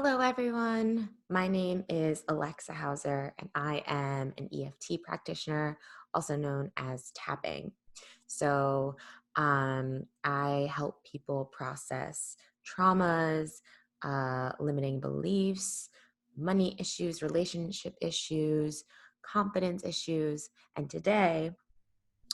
Hello, everyone. My name is Alexa Hauser, and I am an EFT practitioner, also known as tapping. I help people process traumas, limiting beliefs, money issues, relationship issues, confidence issues. And today,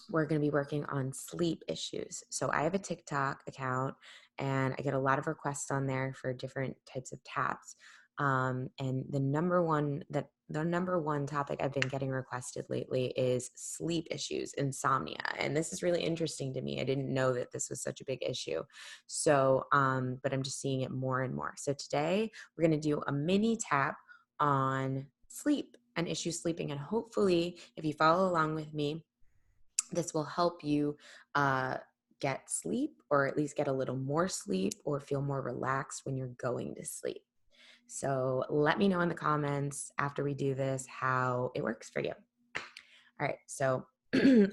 we're going to be working on sleep issues. So I have a TikTok account and I get a lot of requests on there for different types of taps. And the number one topic I've been getting requested lately is sleep issues, insomnia. And this is really interesting to me. I didn't know that this was such a big issue. But I'm just seeing it more and more. So today we're going to do a mini tap on sleep and issues sleeping. And hopefully, if you follow along with me, this will help you get sleep, or at least get a little more sleep, or feel more relaxed when you're going to sleep. So let me know in the comments after we do this how it works for you. All right, so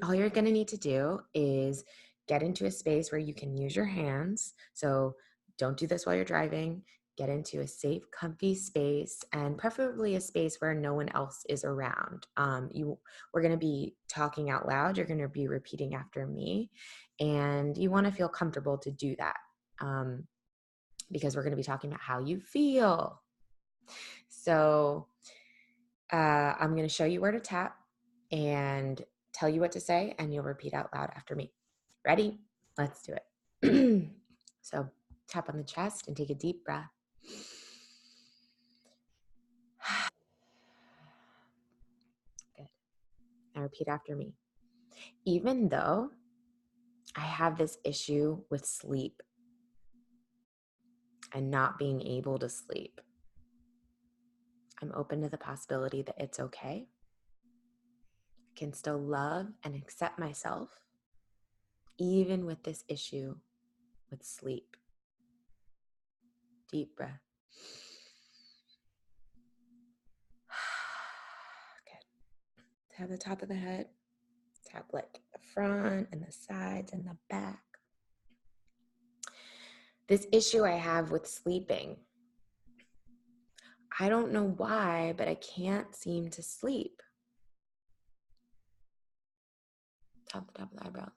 all you're going to need to do is get into a space where you can use your hands. So don't do this while you're driving. Get into a safe, comfy space, and preferably a space where no one else is around. We're going to be talking out loud. You're going to be repeating after me, and you want to feel comfortable to do that because we're going to be talking about how you feel. So I'm going to show you where to tap and tell you what to say, and you'll repeat out loud after me. Ready? Let's do it. So tap on the chest and take a deep breath. Good. Now repeat after me. Even though I have this issue with sleep and not being able to sleep, I'm open to the possibility that it's okay. I can still love and accept myself, even with this issue with sleep. Deep breath. Good. Tap the top of the head. Tap like the front and the sides and the back. This issue I have with sleeping, I don't know why, but I can't seem to sleep. Tap the top of the eyebrow.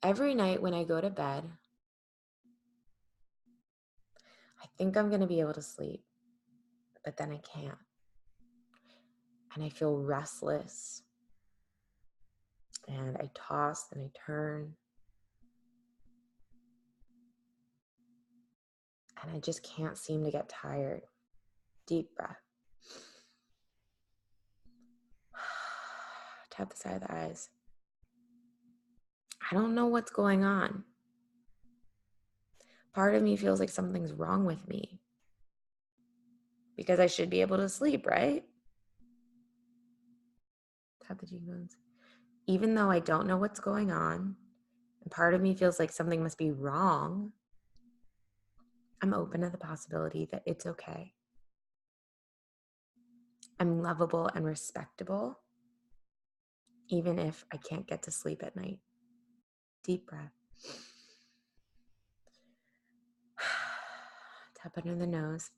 Every night when I go to bed, I think I'm going to be able to sleep, but then I can't. And I feel restless. And I toss and I turn. And I just can't seem to get tired. Deep breath. Tap the side of the eyes. I don't know what's going on. Part of me feels like something's wrong with me because I should be able to sleep, right? Tap the cheekbones. Even though I don't know what's going on, and part of me feels like something must be wrong, I'm open to the possibility that it's okay. I'm lovable and respectable, even if I can't get to sleep at night. Deep breath. Tap under the nose.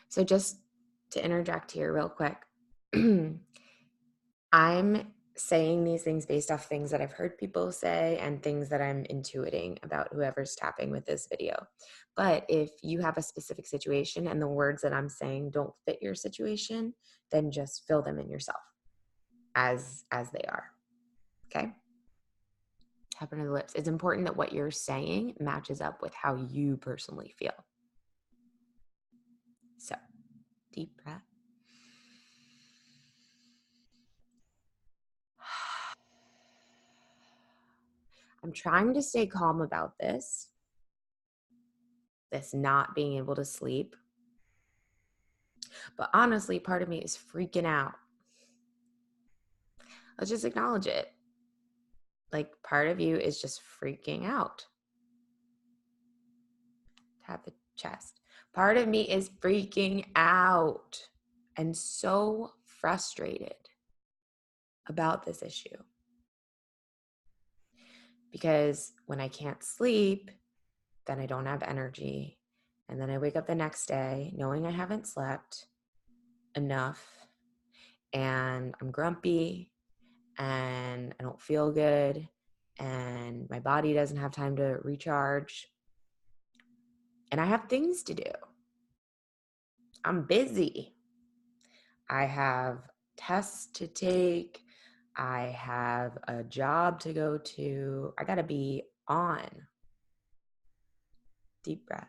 So just to interject here real quick, I'm saying these things based off things that I've heard people say and things that I'm intuiting about whoever's tapping with this video. But if you have a specific situation and the words that I'm saying don't fit your situation, then just fill them in yourself as they are. Okay? Tap under the lips. It's important that what you're saying matches up with how you personally feel. So, deep breath. I'm trying to stay calm about this not being able to sleep. But honestly, part of me is freaking out. Let's just acknowledge it. Like, part of you is just freaking out. Tap the chest. Part of me is freaking out and so frustrated about this issue. Because when I can't sleep, then I don't have energy. And then I wake up the next day knowing I haven't slept enough and I'm grumpy and I don't feel good and my body doesn't have time to recharge and I have things to do. I'm busy. I have tests to take. I have a job to go to. I got to be on. Deep breath.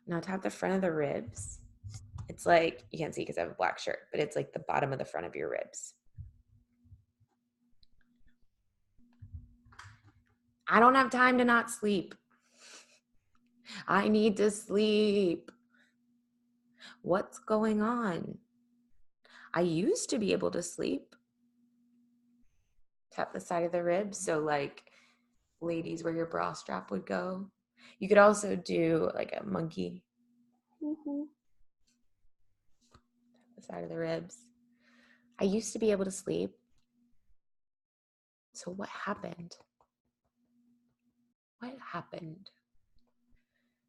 Now tap the front of the ribs. It's like, you can't see because I have a black shirt, but it's like the bottom of the front of your ribs. I don't have time to not sleep. I need to sleep. What's going on? I used to be able to sleep. Tap the side of the ribs. So like ladies where your bra strap would go. You could also do like a monkey. The side of the ribs. I used to be able to sleep. So what happened? What happened?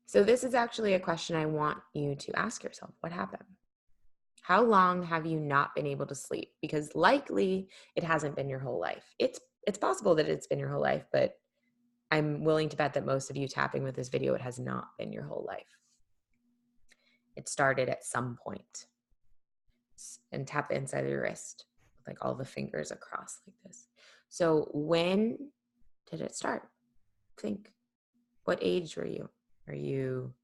So this is actually a question I want you to ask yourself. What happened? How long have you not been able to sleep? Because likely it hasn't been your whole life. It's possible that it's been your whole life, but I'm willing to bet that most of you tapping with this video, it has not been your whole life. It started at some point. And tap the inside of your wrist, like all the fingers across like this. So when did it start? Think. What age were you? Are you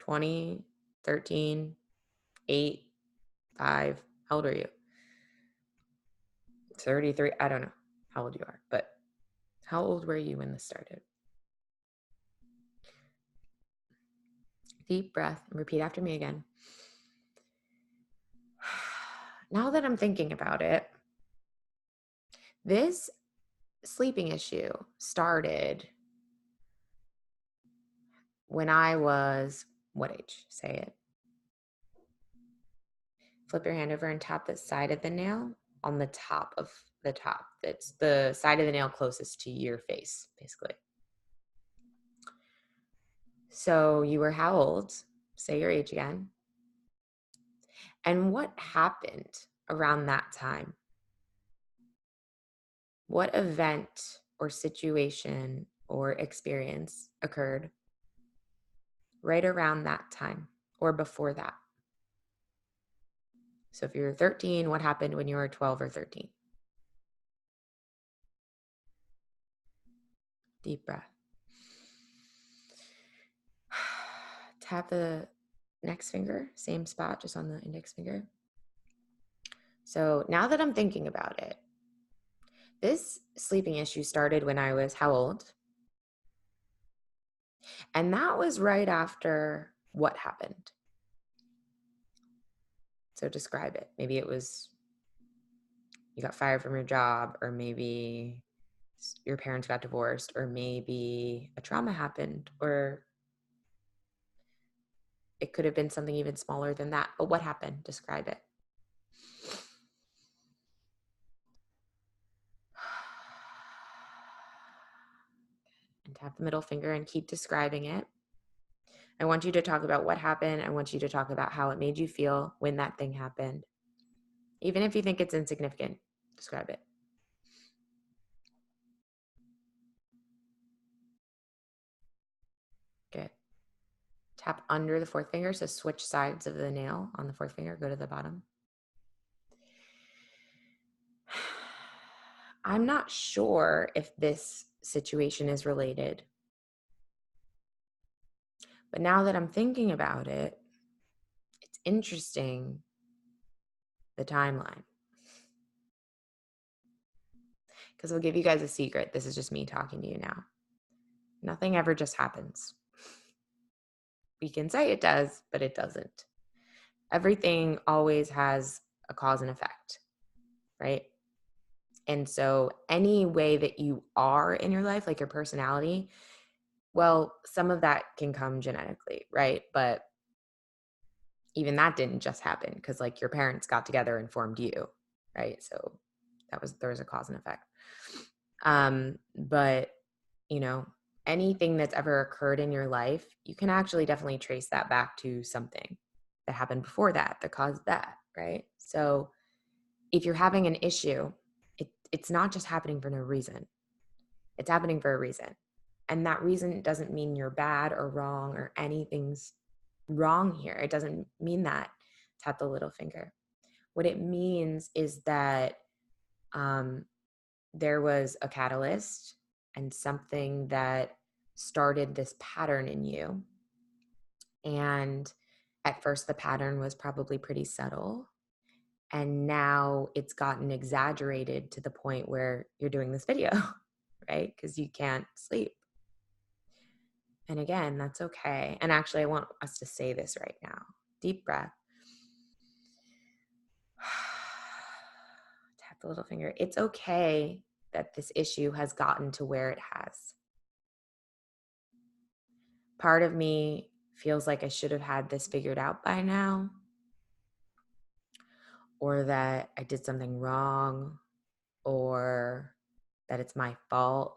20, 13, 8, 5? How old are you? 33? I don't know how old you are, but how old were you when this started? Deep breath and repeat after me again. Now that I'm thinking about it, this sleeping issue started when I was, what age? Say it. Flip your hand over and tap the side of the nail on the top of the top. It's the side of the nail closest to your face, basically. So you were how old? Say your age again. And what happened around that time? What event or situation or experience occurred right around that time or before that? So if you were 13, what happened when you were 12 or 13? Deep breath. Tap the next finger, same spot, just on the index finger. So now that I'm thinking about it, this sleeping issue started when I was how old? And that was right after what happened? So describe it. Maybe it was you got fired from your job, or maybe your parents got divorced, or maybe a trauma happened, or it could have been something even smaller than that. But what happened? Describe it. And tap the middle finger and keep describing it. I want you to talk about what happened. I want you to talk about how it made you feel when that thing happened. Even if you think it's insignificant, describe it. Good. Tap under the fourth finger. So switch sides of the nail on the fourth finger. Go to the bottom. I'm not sure if this situation is related. But now that I'm thinking about it, it's interesting, the timeline. Because I'll give you guys a secret. This is just me talking to you now. Nothing ever just happens. We can say it does, but it doesn't. Everything always has a cause and effect, right? And so any way that you are in your life, like your personality, well, some of that can come genetically, right? But even that didn't just happen because like your parents got together and formed you, right? So there was a cause and effect. But, you know, anything that's ever occurred in your life, you can actually definitely trace that back to something that happened before that caused that, right? So if you're having an issue, it's not just happening for no reason. It's happening for a reason. And that reason doesn't mean you're bad or wrong or anything's wrong here. It doesn't mean that. Tap the little finger. What it means is that um, there was a catalyst and something that started this pattern in you. And at first, the pattern was probably pretty subtle. And now it's gotten exaggerated to the point where you're doing this video, right? Because you can't sleep. And again, that's okay. And actually, I want us to say this right now. Deep breath. Tap the little finger. It's okay that this issue has gotten to where it has. Part of me feels like I should have had this figured out by now, or that I did something wrong, or that it's my fault,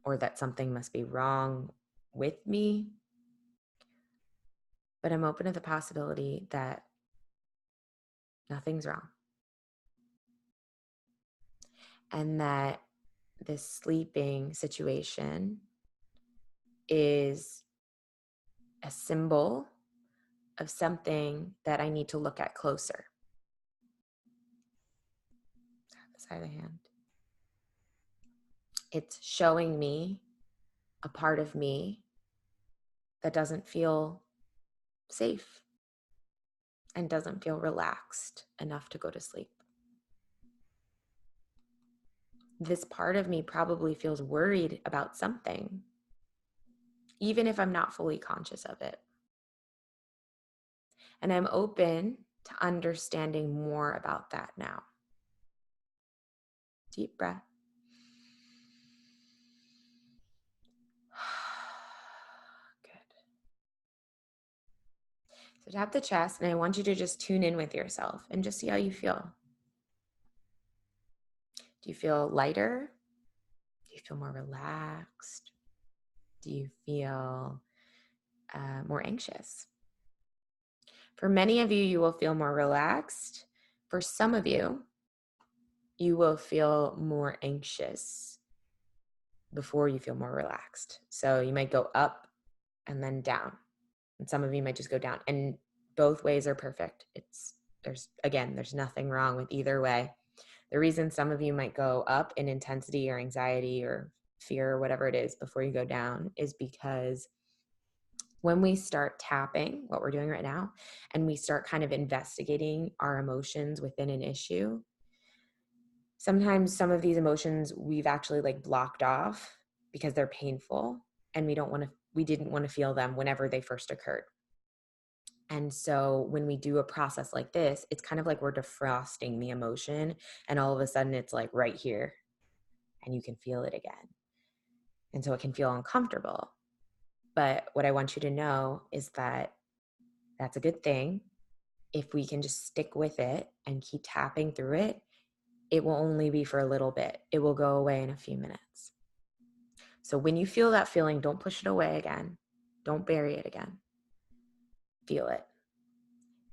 or that something must be wrong with me. But I'm open to the possibility that nothing's wrong. And that this sleeping situation is a symbol of something that I need to look at closer. The side of the hand. It's showing me a part of me that doesn't feel safe and doesn't feel relaxed enough to go to sleep. This part of me probably feels worried about something, even if I'm not fully conscious of it. And I'm open to understanding more about that now. Deep breath. Good. So tap the chest, and I want you to just tune in with yourself and just see how you feel. Do you feel lighter? Do you feel more relaxed? Do you feel more anxious? For many of you, you will feel more relaxed. For some of you, you will feel more anxious before you feel more relaxed. So you might go up and then down. And some of you might just go down. And both ways are perfect. There's nothing wrong with either way. The reason some of you might go up in intensity or anxiety or fear or whatever it is before you go down is because when we start tapping, what we're doing right now, and we start kind of investigating our emotions within an issue, sometimes some of these emotions we've actually like blocked off because they're painful and we didn't want to feel them whenever they first occurred. And so when we do a process like this, it's kind of like we're defrosting the emotion, and all of a sudden it's like right here and you can feel it again. And so it can feel uncomfortable. But what I want you to know is that that's a good thing. If we can just stick with it and keep tapping through it, it will only be for a little bit. It will go away in a few minutes. So when you feel that feeling, don't push it away again. Don't bury it again. Feel it.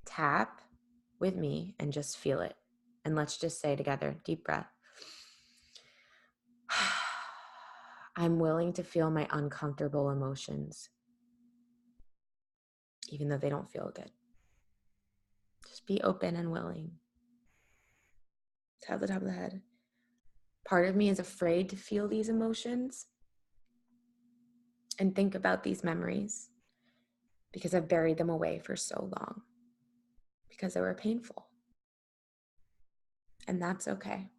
Tap with me and just feel it. And let's just say together, deep breath. I'm willing to feel my uncomfortable emotions, even though they don't feel good. Just be open and willing. Tap the top of the head. Part of me is afraid to feel these emotions and think about these memories because I've buried them away for so long because they were painful. And that's okay.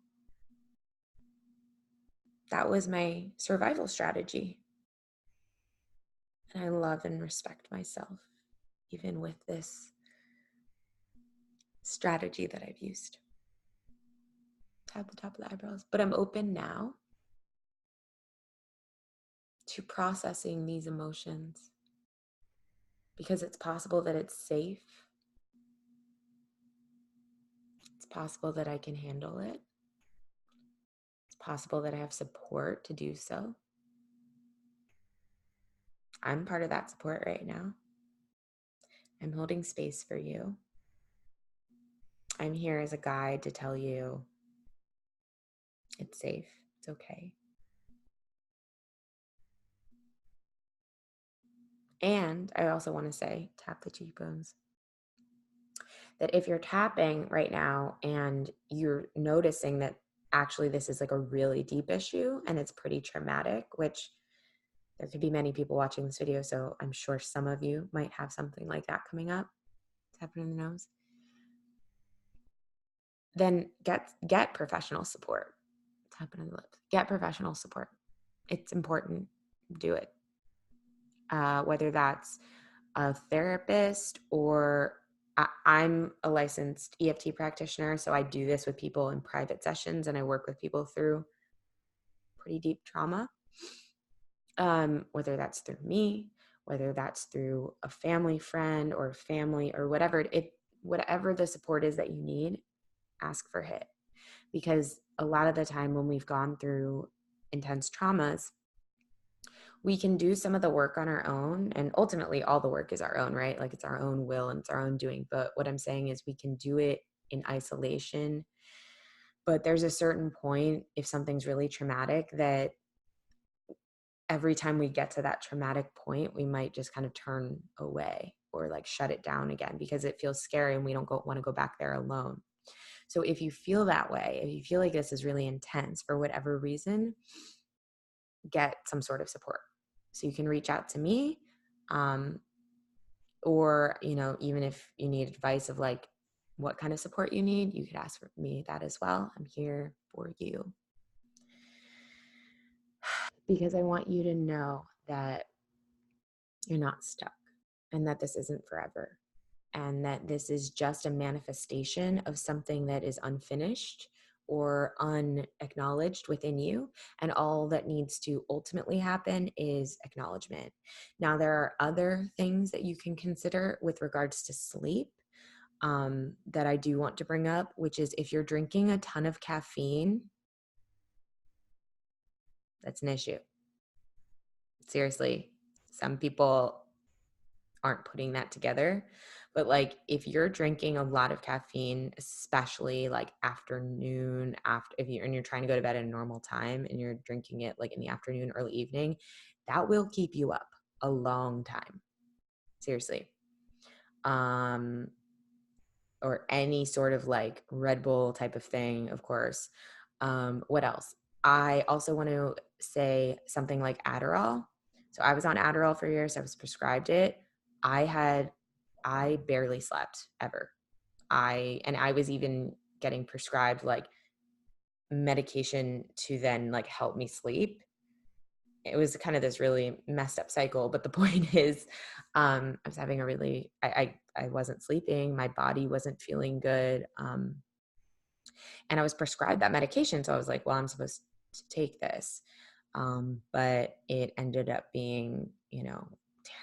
That was my survival strategy. And I love and respect myself, even with this strategy that I've used. Tap the top of the eyebrows. But I'm open now to processing these emotions because it's possible that it's safe. It's possible that I can handle it. possible that I have support to do so. I'm part of that support right now. I'm holding space for you. I'm here as a guide to tell you it's safe, it's okay. And I also want to say, tap the cheekbones, that if you're tapping right now and you're noticing that actually this is like a really deep issue and it's pretty traumatic, which there could be many people watching this video, so I'm sure some of you might have something like that coming up. Tapping in the nose. Then get professional support. Tapping in the lips. Get professional support. It's important. Do it. Whether that's a therapist or I'm a licensed EFT practitioner, so I do this with people in private sessions and I work with people through pretty deep trauma. Whether that's through me, whether that's through a family friend or family or whatever whatever the support is that you need, ask for it. Because a lot of the time when we've gone through intense traumas, we can do some of the work on our own, and ultimately all the work is our own, right? Like it's our own will and it's our own doing. But what I'm saying is we can do it in isolation. But there's a certain point, if something's really traumatic, that every time we get to that traumatic point, we might just kind of turn away or like shut it down again because it feels scary and we don't want to go back there alone. So if you feel that way, if you feel like this is really intense for whatever reason, get some sort of support. So you can reach out to me, or, even if you need advice of like what kind of support you need, you could ask for me that as well. I'm here for you. Because I want you to know that you're not stuck and that this isn't forever and that this is just a manifestation of something that is unfinished or unacknowledged within you. And all that needs to ultimately happen is acknowledgement. Now, there are other things that you can consider with regards to sleep that I do want to bring up, which is if you're drinking a ton of caffeine, that's an issue. Seriously, some people aren't putting that together. But like if you're drinking a lot of caffeine, especially like afternoon, if you're trying to go to bed at a normal time and you're drinking it like in the afternoon, early evening, that will keep you up a long time. Seriously. Or any sort of like Red Bull type of thing, of course. What else? I also want to say something like Adderall. So I was on Adderall for years. I was prescribed it. I barely slept ever. I was even getting prescribed like medication to then like help me sleep. It was kind of this really messed up cycle. But the point is, I was having I wasn't sleeping. My body wasn't feeling good. And I was prescribed that medication. So I was like, well, I'm supposed to take this. But it ended up being,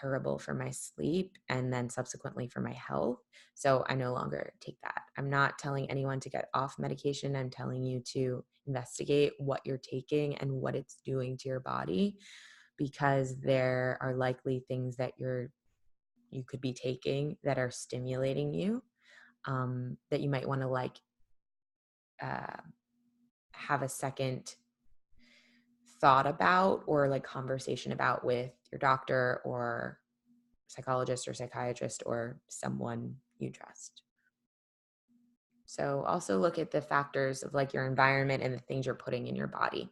terrible for my sleep and then subsequently for my health. So I no longer take that. I'm not telling anyone to get off medication. I'm telling you to investigate what you're taking and what it's doing to your body, because there are likely things that you could be taking that are stimulating you, that you might want to like have a second thought about or like conversation about with your doctor or psychologist or psychiatrist or someone you trust. So also look at the factors of like your environment and the things you're putting in your body.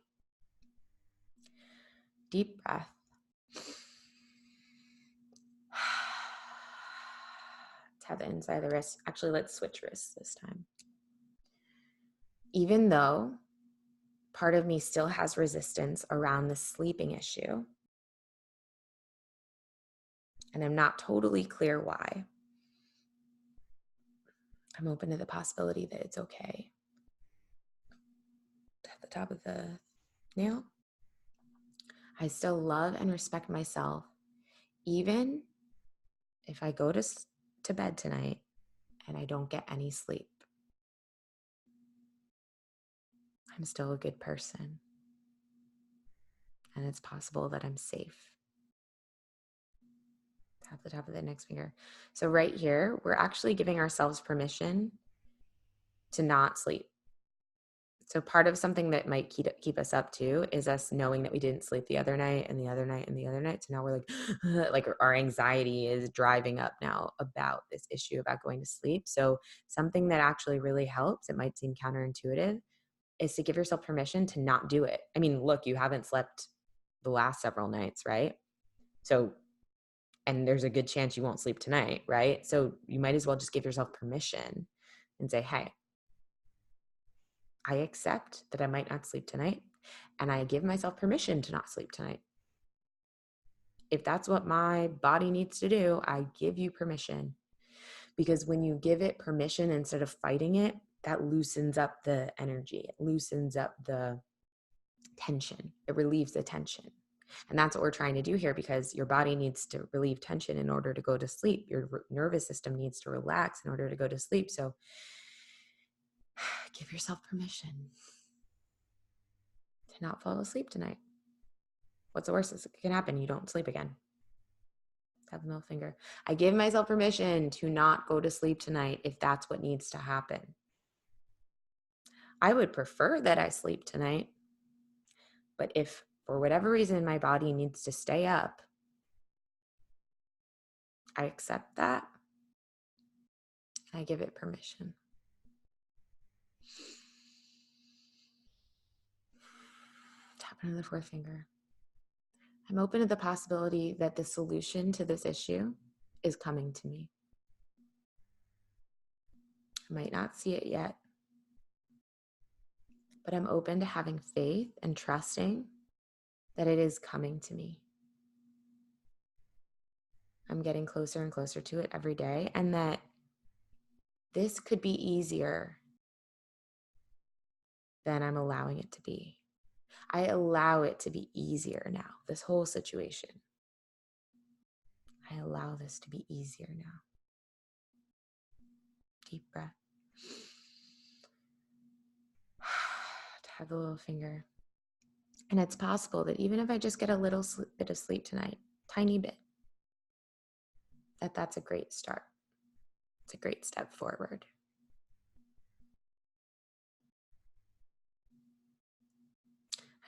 Deep breath. Tap the inside of the wrist. Actually, let's switch wrists this time. Even though part of me still has resistance around the sleeping issue, and I'm not totally clear why, I'm open to the possibility that it's okay. At the top of the nail. I still love and respect myself, even if I go to bed tonight and I don't get any sleep. I'm still a good person. And it's possible that I'm safe. Tap the top of the index finger. So right here, we're actually giving ourselves permission to not sleep. So part of something that might keep us up too is us knowing that we didn't sleep the other night and the other night and the other night. So now we're like our anxiety is driving up now about this issue about going to sleep. So something that actually really helps, it might seem counterintuitive, is to give yourself permission to not do it. I mean, look, you haven't slept the last several nights, right? So, and there's a good chance you won't sleep tonight, right? So you might as well just give yourself permission and say, hey, I accept that I might not sleep tonight, and I give myself permission to not sleep tonight. If that's what my body needs to do, I give you permission. Because when you give it permission instead of fighting it, that loosens up the energy. It loosens up the tension. It relieves the tension. And that's what we're trying to do here, because your body needs to relieve tension in order to go to sleep. Your nervous system needs to relax in order to go to sleep. So give yourself permission to not fall asleep tonight. What's the worst that can happen? You don't sleep again. Tap the middle finger. I give myself permission to not go to sleep tonight if that's what needs to happen. I would prefer that I sleep tonight, but if for whatever reason my body needs to stay up, I accept that. I give it permission. Tap into the fourth finger. I'm open to the possibility that the solution to this issue is coming to me. I might not see it yet, but I'm open to having faith and trusting that it is coming to me. I'm getting closer and closer to it every day, and that this could be easier than I'm allowing it to be. I allow it to be easier now, this whole situation. I allow this to be easier now. Deep breath. Tap the little finger. And it's possible that even if I just get a little bit of sleep tonight, tiny bit, that's a great start. It's a great step forward.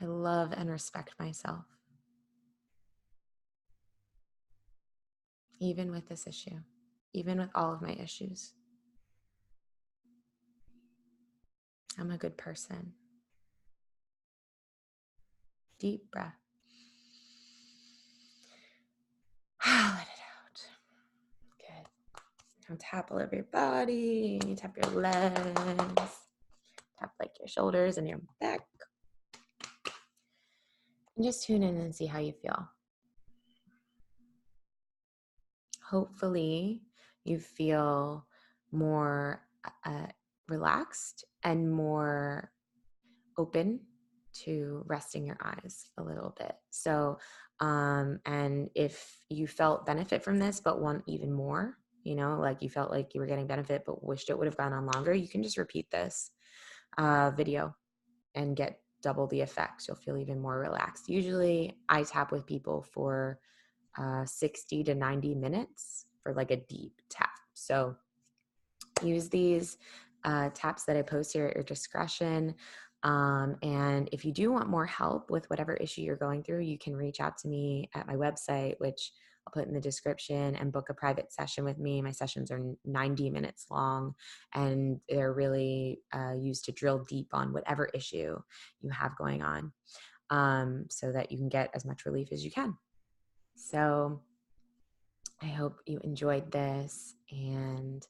I love and respect myself, even with this issue, even with all of my issues. I'm a good person. Deep breath. Let it out. Good. Now tap all over your body. Tap your legs. Tap like your shoulders and your back. And just tune in and see how you feel. Hopefully you feel more relaxed and more open to resting your eyes a little bit. So, and if you felt benefit from this, but want even more, like you felt like you were getting benefit, but wished it would have gone on longer, you can just repeat this video and get double the effect. You'll feel even more relaxed. Usually I tap with people for 60 to 90 minutes for like a deep tap. So use these taps that I post here at your discretion. And if you do want more help with whatever issue you're going through, you can reach out to me at my website, which I'll put in the description, and book a private session with me. My sessions are 90 minutes long, and they're really used to drill deep on whatever issue you have going on, so that you can get as much relief as you can. So I hope you enjoyed this, and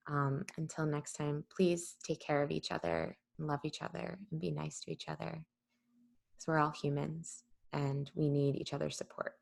until next time, please take care of each other and love each other and be nice to each other, because we're all humans and we need each other's support.